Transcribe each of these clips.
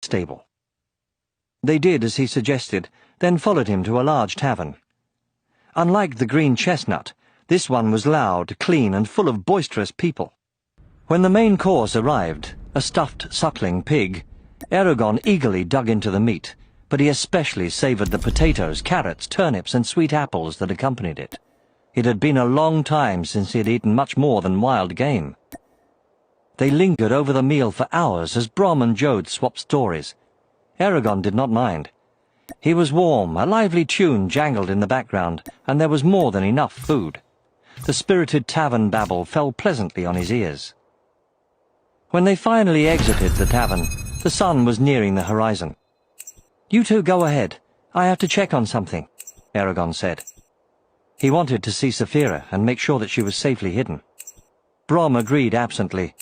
stable. They did as he suggested, then followed him to a large tavern. Unlike the Green Chestnut, this one was loud, clean, and full of boisterous people. When the main course arrived, a stuffed suckling pig, Eragon eagerly dug into the meat, but he especially savoured the potatoes, carrots, turnips, and sweet apples that accompanied it. It had been a long time since he had eaten much more than wild game. They lingered over the meal for hours as Brom and Jode swapped stories. Eragon did not mind. He was warm, a lively tune jangled in the background, and there was more than enough food. The spirited tavern babble fell pleasantly on his ears. When they finally exited the tavern, the sun was nearing the horizon. "You two go ahead. I have to check on something," Eragon said. He wanted to see Saphira and make sure that she was safely hidden. Brom agreed absently.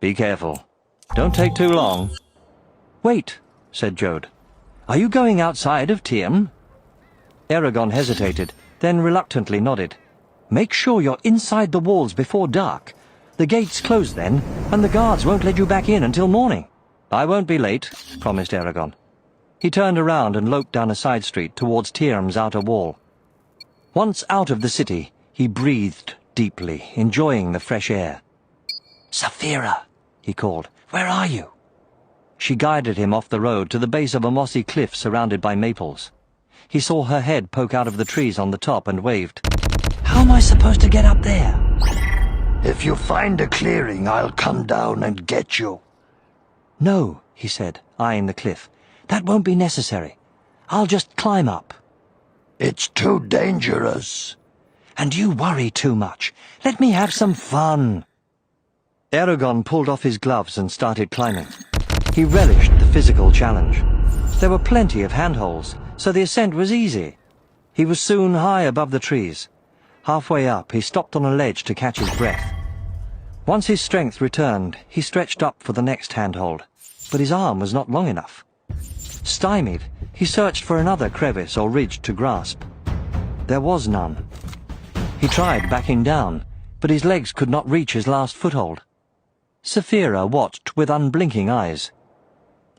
"Be careful. Don't take too long." "Wait," said Jode. "Are you going outside of Tyrm?" Eragon hesitated, then reluctantly nodded. "Make sure you're inside the walls before dark. The gates close then, and the guards won't let you back in until morning." "I won't be late," promised Eragon. He turned around and loped down a side street towards Tyrm's outer wall. Once out of the city, he breathed deeply, enjoying the fresh air. "Saphira," he called, "where are you?" She guided him off the road to the base of a mossy cliff surrounded by maples. He saw her head poke out of the trees on the top and waved. "How am I supposed to get up there?" "If you find a clearing, I'll come down and get you." "No," he said, eyeing the cliff. "That won't be necessary. I'll just climb up." "It's too dangerous." "And you worry too much. Let me have some fun." Eragon pulled off his gloves and started climbing. He relished the physical challenge. There were plenty of handholds, so the ascent was easy. He was soon high above the trees. Halfway up, he stopped on a ledge to catch his breath. Once his strength returned, he stretched up for the next handhold, but his arm was not long enough. Stymied, he searched for another crevice or ridge to grasp. There was none. He tried backing down, but his legs could not reach his last foothold. Saphira watched with unblinking eyes.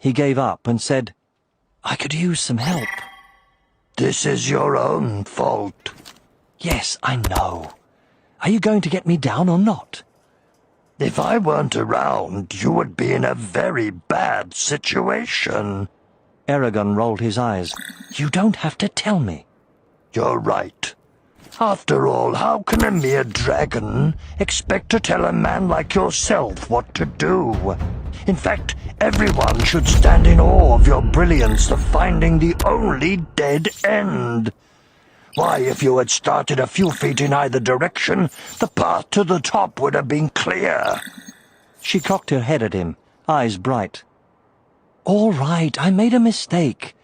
He gave up and said, "I could use some help." "This is your own fault." "Yes, I know. Are you going to get me down or not?" "If I weren't around, you would be in a very bad situation." Eragon rolled his eyes. "You don't have to tell me." "You're right. After all, how can a mere dragon expect to tell a man like yourself what to do? In fact, everyone should stand in awe of your brilliance of finding the only dead end. Why, if you had started a few feet in either direction, the path to the top would have been clear." She cocked her head at him, eyes bright. "All right, I made a mistake.